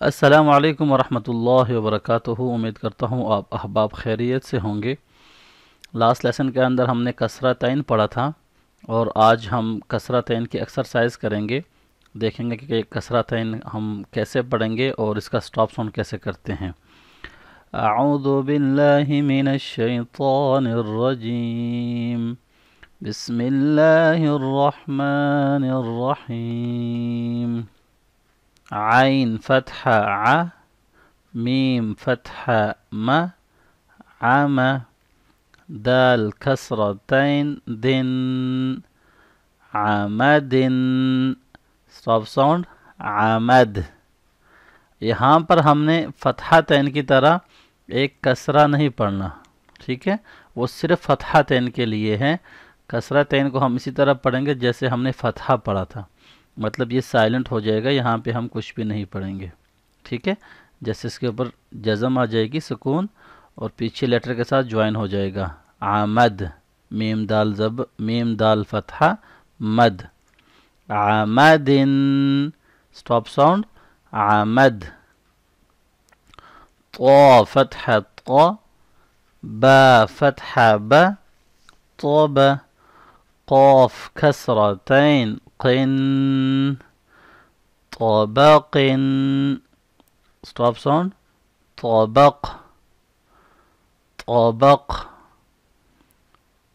अस्सलामु अलैकुम वरहमतुल्लाहि वबरकातुहू। उम्मीद करता हूँ आप अहबाब खैरियत से होंगे। लास्ट लेसन के अंदर हमने कसरतैन पढ़ा था और आज हम कसरतैन की एक्सरसाइज करेंगे। देखेंगे कि कसरतैन हम कैसे पढ़ेंगे और इसका स्टॉप साउंड कैसे करते हैं। अऊज़ु बिल्लाहि मिनश शैतानिर रजीम। बिस्मिल्लाहिर रहमानिर रहीम। आइन फतहा आ, मीम फतहा म, आम, दाल कसरतैन दिन, आमदिन। स्टॉप साउंड आमद। यहाँ पर हमने फतहा तैन की तरह एक कसरा नहीं पढ़ना, ठीक है। वो सिर्फ फतहा तैन के लिए है। कसरा तैन को हम इसी तरह पढ़ेंगे जैसे हमने फतहा पढ़ा था, मतलब ये साइलेंट हो जाएगा, यहाँ पे हम कुछ भी नहीं पढ़ेंगे, ठीक है। जैसे इसके ऊपर जज़म आ जाएगी, सुकून, और पीछे लेटर के साथ ज्वाइन हो जाएगा। आमद, मीम दाल जब, मीम दाल फतहा मद, आमदिन। स्टॉप साउंड आमद। तो फतहा तो, बा फतहा ब, طب, قاف كسرتين قن، طبق. stop sound طبق، طبق.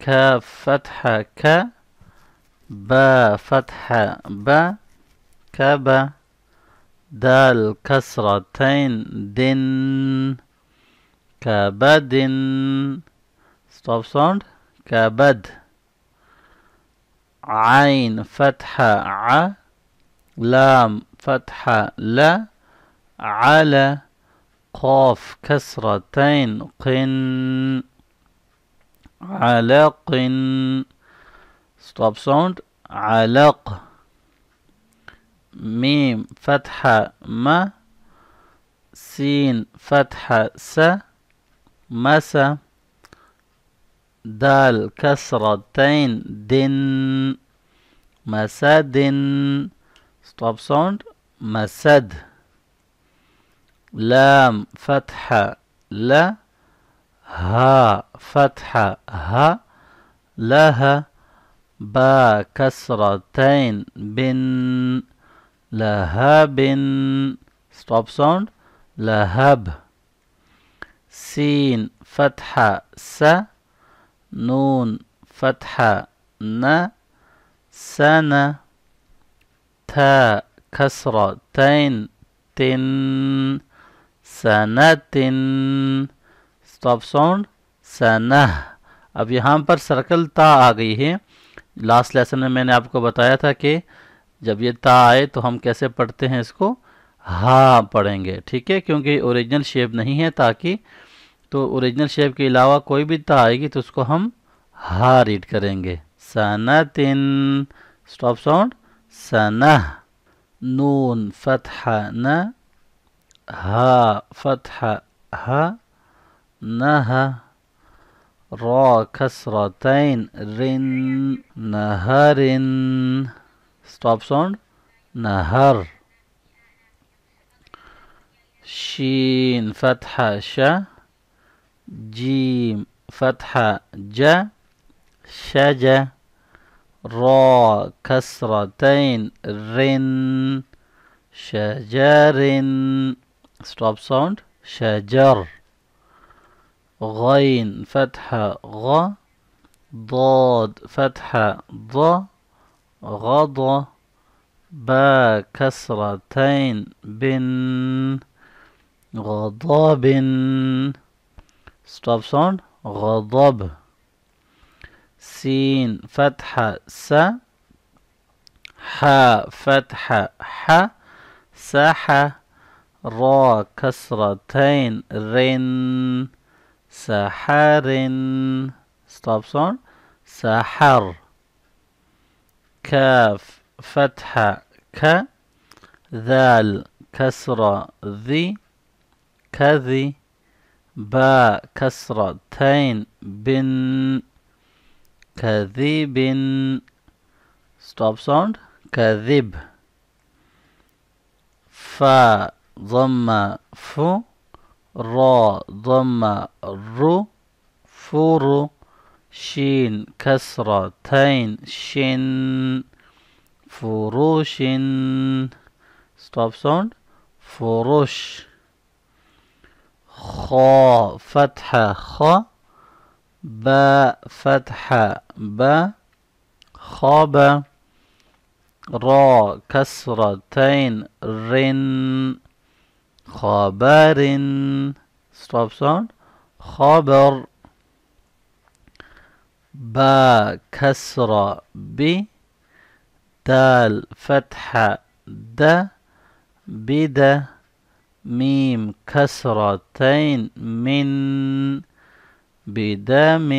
كاف فتحة ك، با فتحة ب، كب. دال كسرتين دن، كبد. stop sound كبد. عين فتحة ع، لام فتحة لا، على. قاف كسرتين قن، علق. stop sound علق. ميم فتحة ما، سين فتحة س، مس. دال كسرتين دن، مسد. stop sound مسد. لام فتحة لا، ها فتحة ها، لها. با كسرتين بن، لهب. stop sound لهب. سين فتحة س، نون فتحة ن، سنة. تاء كسرتين تن، सनतिन। Stop sound सनह। अब यहाँ पर सर्कल ता आ गई है। लास्ट लेसन में मैंने आपको बताया था कि जब ये ता आए तो हम कैसे पढ़ते हैं, इसको हा पढ़ेंगे, ठीक है, क्योंकि ओरिजिनल शेप नहीं है ताकि, तो ओरिजिनल शेप के अलावा कोई भी ता आएगी तो उसको हम हा रीड करेंगे। सनतिन। स्टॉप साउंड सनह। नून फतहा न, हा फतहा हा, नहा. را كسرتين رن، نهر. stop sound نهر. شين فتحة ش، جيم فتحة ج، شج. را كسرتين رن، شجر. stop sound شجر. غين فتحة غ، ضاد فتحة ض، غض. با كسرتين بن، غضب. stop sound غضب. سين فتحة س، حا فتحة ح، سح. را كسرتين رن، سحر. stop sound سحر. كاف فتحة ك، ذال كسرة ذي، كذي. با كسرتين بن، كذب. stop sound كذب. فا ضم فو را ضم رو فورو شين كسرة تين شن فروش stop sound فروش خا فتحة خا با فتحة با خاب را كسرتين رن خبر stop sound خبر با كسرة ب دال فتحة د بد ميم كسرتين من بدم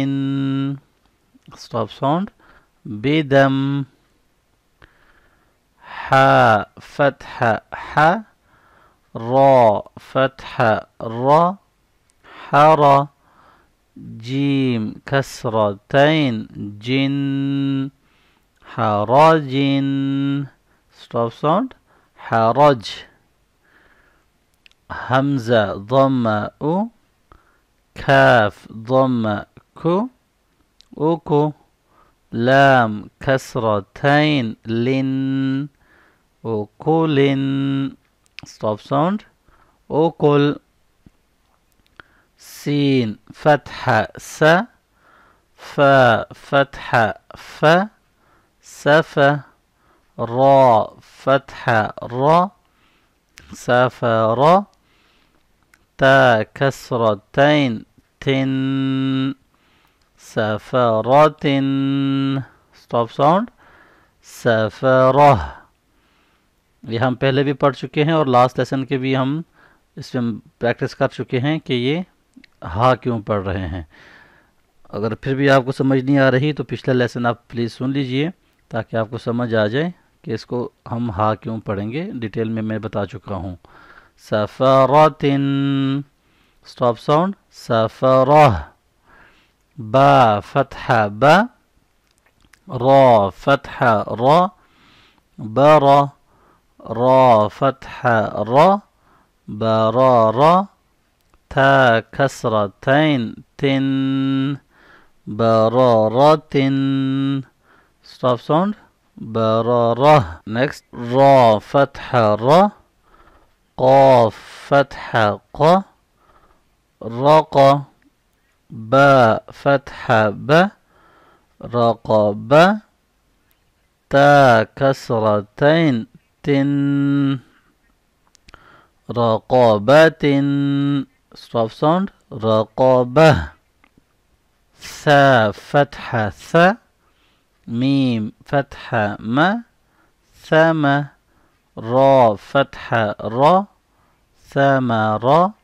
stop sound بدم ح فتحة ح را فتحة را حرى جيم كسرتين جن حرج stop sound حرج همزة ضم أو كاف ضم كو أوكو لام كسرتين لن أكل stop sound أكل سين فتحة س فا فتحة ف سف را فتحة را سفر تا كسرتين تن سفرة stop sound सफरह। ये हम पहले भी पढ़ चुके हैं और लास्ट लेसन के भी हम इसमें प्रैक्टिस कर चुके हैं कि ये हा क्यों पढ़ रहे हैं। अगर फिर भी आपको समझ नहीं आ रही तो पिछला लेसन आप प्लीज़ सुन लीजिए ताकि आपको समझ आ जाए कि इसको हम हा क्यों पढ़ेंगे। डिटेल में मैं बता चुका हूँ। सफरतिन स्टॉप साउंड सफरह बा फतहा बा را فتحة را برا را فتحة را برارا تا كسرتين تن برارة stop sound برارة next را فتحة را قاف فتحة قا رقا با فتحة با رقبة تا كسرتين تن رقابة stop sound رقابة ثا فتحة ثا ميم فتحة ما ثم را فتحة را ثمرة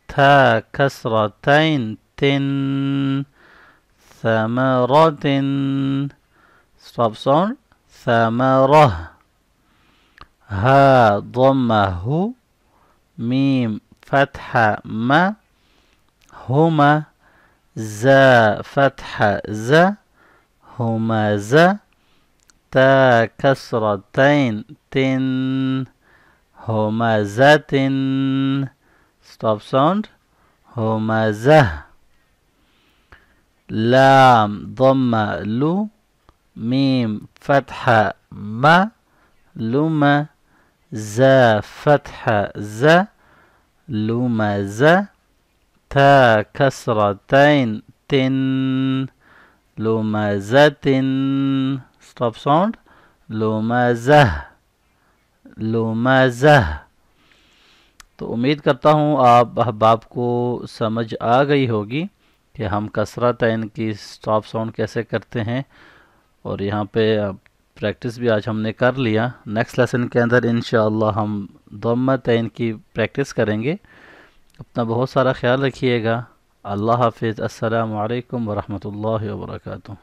تا كسرتين تن ثمرة stop sound ثمرة ها ضمه ميم فتحة ما هما زا فتحة ز هما ز تا كسرتين تن همزة stop sound همزة لام ضمة لو ميم فتحة ما لما زا فتحة ز لمزة تا كسرتين تن لمزة stop sound لمزة लुमज़ह। तो उम्मीद करता हूँ आपको समझ आ गई होगी कि हम कसरत तैन की स्टॉप साउंड कैसे करते हैं। और यहाँ पे प्रैक्टिस भी आज हमने कर लिया। नेक्स्ट लेसन के अंदर इंशाअल्लाह हम दम्मा तैन की प्रैक्टिस करेंगे। अपना बहुत सारा ख्याल रखिएगा। अल्लाह हाफिज़। अस्सलामु अलैकुम वरहमतुल्लाहि वबरकातुहू।